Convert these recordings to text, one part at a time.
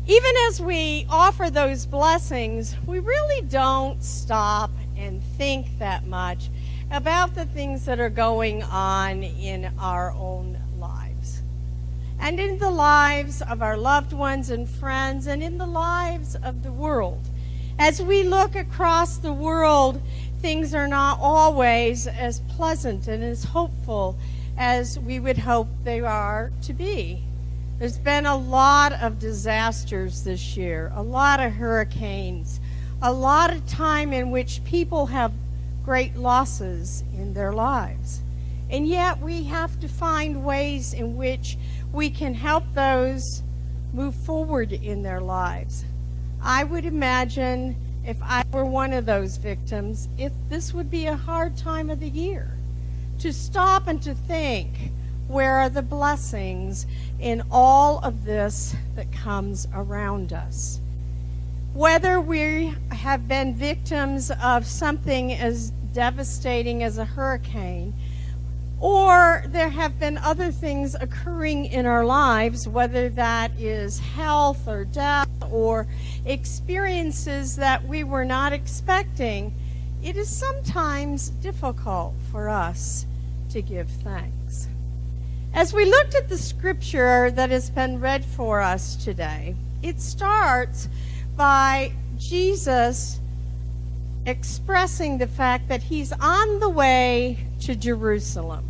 Even as we offer those blessings, we really don't stop and think that much about the things that are going on in our own lives, and in the lives of our loved ones and friends, and in the lives of the world. As we look across the world, things are not always as pleasant and as hopeful as we would hope they are to be. There's been a lot of disasters this year, a lot of hurricanes, a lot of time in which people have great losses in their lives. And yet we have to find ways in which we can help those move forward in their lives. I would imagine if I were one of those victims, if this would be a hard time of the year, to stop and to think, where are the blessings in all of this that comes around us? Whether we have been victims of something as devastating as a hurricane, or there have been other things occurring in our lives, whether that is health or death or experiences that we were not expecting, it is sometimes difficult for us to give thanks. As we looked at the scripture that has been read for us today, it starts by Jesus expressing the fact that he's on the way to Jerusalem.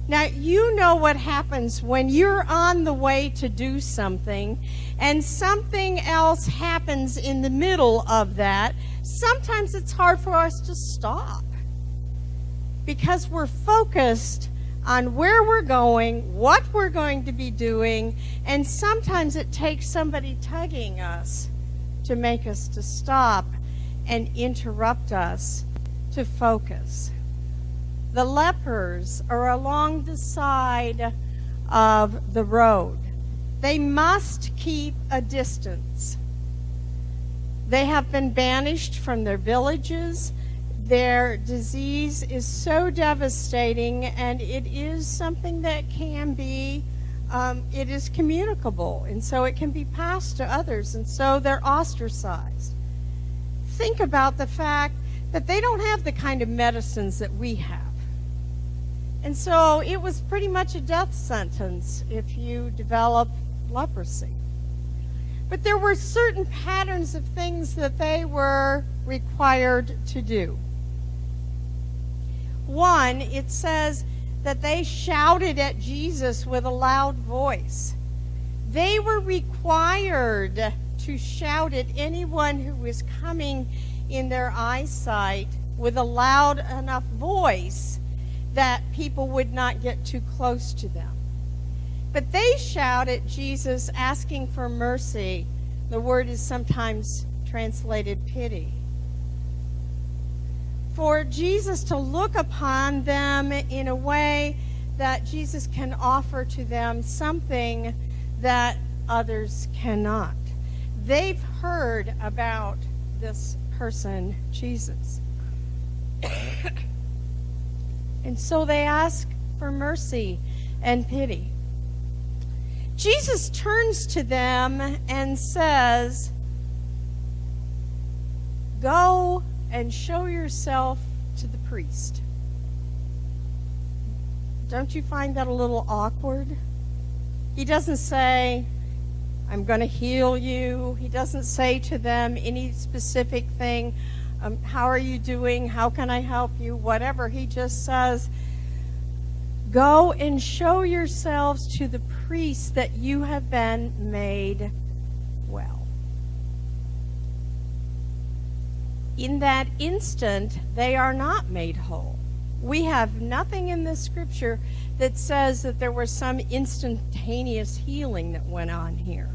Now, you know what happens when you're on the way to do something and something else happens in the middle of that. Sometimes it's hard for us to stop because we're focused on where we're going, what we're going to be doing, and sometimes it takes somebody tugging us to make us to stop and interrupt us to focus. The lepers are along the side of the road. They must keep a distance. They have been banished from their villages. Their disease is so devastating, and it is something that can be, it is communicable, and so it can be passed to others, and so they're ostracized. Think about the fact that they don't have the kind of medicines that we have. And so it was pretty much a death sentence if you develop leprosy. But there were certain patterns of things that they were required to do. One, it says that they shouted at Jesus with a loud voice. They were required to shout at anyone who was coming in their eyesight with a loud enough voice that people would not get too close to them. But they shout at Jesus asking for mercy. The word is sometimes translated pity. For Jesus to look upon them in a way that Jesus can offer to them something that others cannot. They've heard about this person, Jesus. And so they ask for mercy and pity. Jesus turns to them and says, "Go and show yourself to the priest." Don't you find that a little awkward? He doesn't say, "I'm going to heal you." He doesn't say to them any specific thing. How are you doing? How can I help you? Whatever. He just says, "Go and show yourselves to the priest that you have been made well." In that instant, they are not made whole. We have nothing in this scripture that says that there was some instantaneous healing that went on here.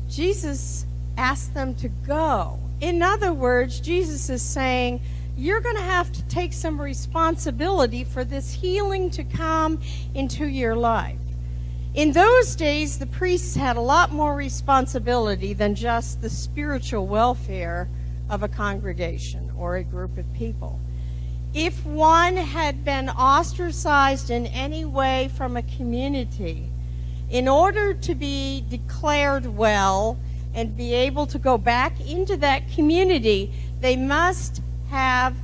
Jesus asked them to go. In other words, Jesus is saying, you're going to have to take some responsibility for this healing to come into your life. In those days, the priests had a lot more responsibility than just the spiritual welfare of a congregation or a group of people. If one had been ostracized in any way from a community, In order to be declared well and be able to go back into that community, they must have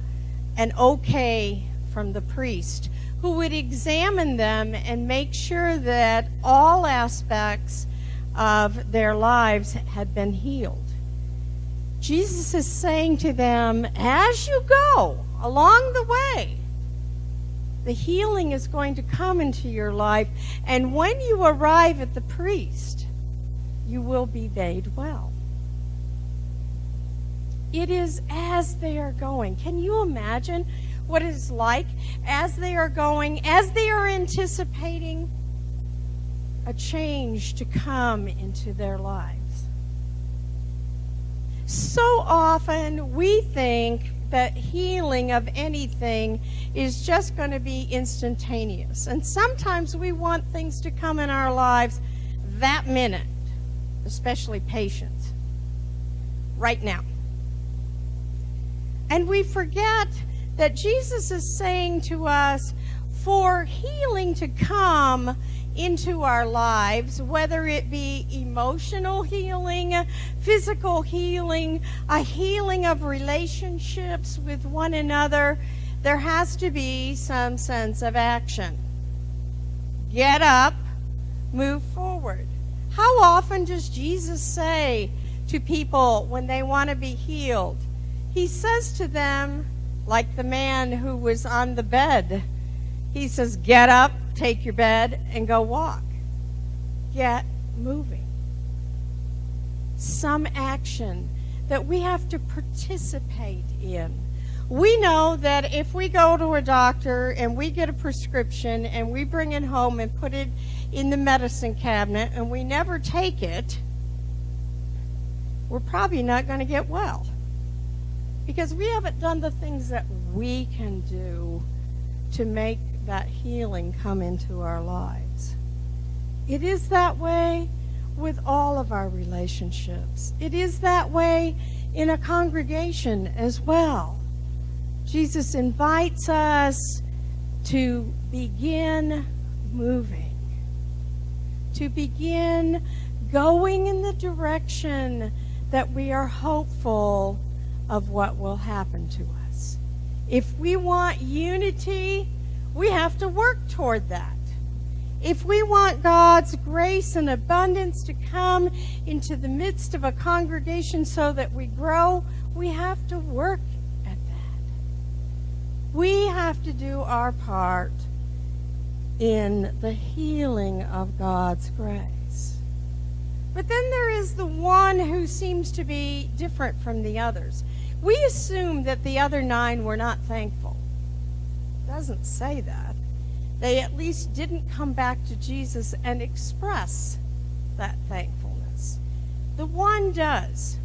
an okay from the priest, who would examine them and make sure that all aspects of their lives had been healed. Jesus is saying to them, as you go along the way, the healing is going to come into your life, and when you arrive at the priest, you will be made well. It is as they are going. Can you imagine what it is like as they are going, as they are anticipating a change to come into their lives? So often we think that healing of anything is just going to be instantaneous. And sometimes we want things to come in our lives that minute, especially patients, right now. And we forget that Jesus is saying to us, for healing to come into our lives, whether it be emotional healing, physical healing, a healing of relationships with one another, there has to be some sense of action. Get up, move forward. How often does Jesus say to people when they want to be healed? He says to them, like the man who was on the bed, he says, get up, take your bed, and go walk. Get moving. Some action that we have to participate in. We know that if we go to a doctor and we get a prescription and we bring it home and put it in the medicine cabinet and we never take it, we're probably not going to get well. Because we haven't done the things that we can do to make that healing come into our lives. It is that way with all of our relationships. It is that way in a congregation as well. Jesus invites us to begin moving, to begin going in the direction that we are hopeful of what will happen to us. If we want unity, we have to work toward that. If we want God's grace and abundance to come into the midst of a congregation so that we grow, we have to work at that. We have to do our part in the healing of God's grace. But then there is the one who seems to be different from the others. We assume that the other 9 were not thankful. It doesn't say that. They at least didn't come back to Jesus and express that thankfulness. The one does.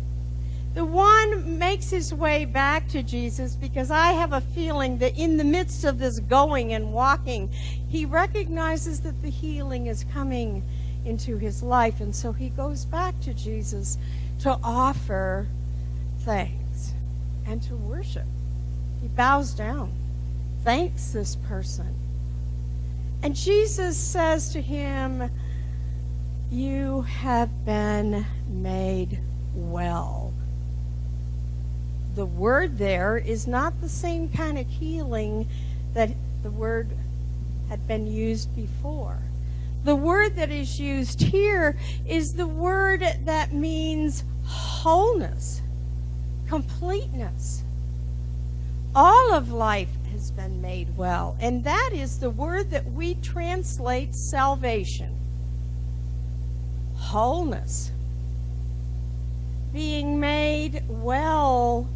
The one makes his way back to Jesus because I have a feeling that in the midst of this going and walking, he recognizes that the healing is coming into his life, and so he goes back to Jesus to offer thanks and to worship. He bows down, thanks this person. And Jesus says to him, you have been made well. The word there is not the same kind of healing that the word had been used before. The word that is used here is the word that means wholeness, completeness. All of life has been made well, and that is the word that we translate salvation. Wholeness. Being made well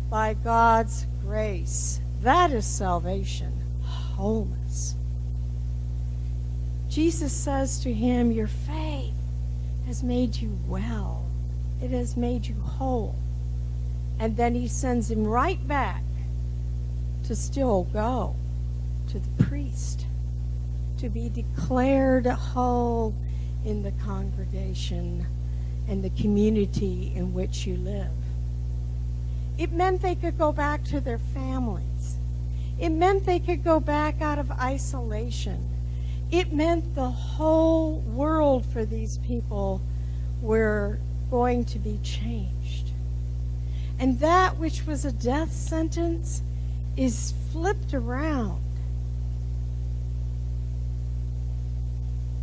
by God's grace. That is salvation. Wholeness. Jesus says to him, your faith has made you well. It has made you whole. And then he sends him right back to still go to the priest, to be declared whole in the congregation and the community in which you live. It meant they could go back to their families. It meant they could go back out of isolation. It meant the whole world for these people were going to be changed. And that which was a death sentence is flipped around.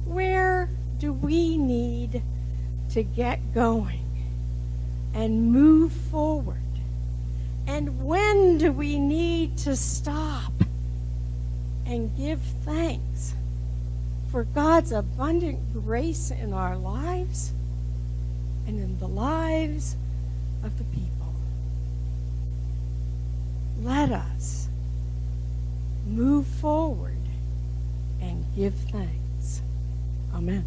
Where do we need to get going and move forward? And when do we need to stop and give thanks for God's abundant grace in our lives and in the lives of the people? Let us move forward and give thanks. Amen.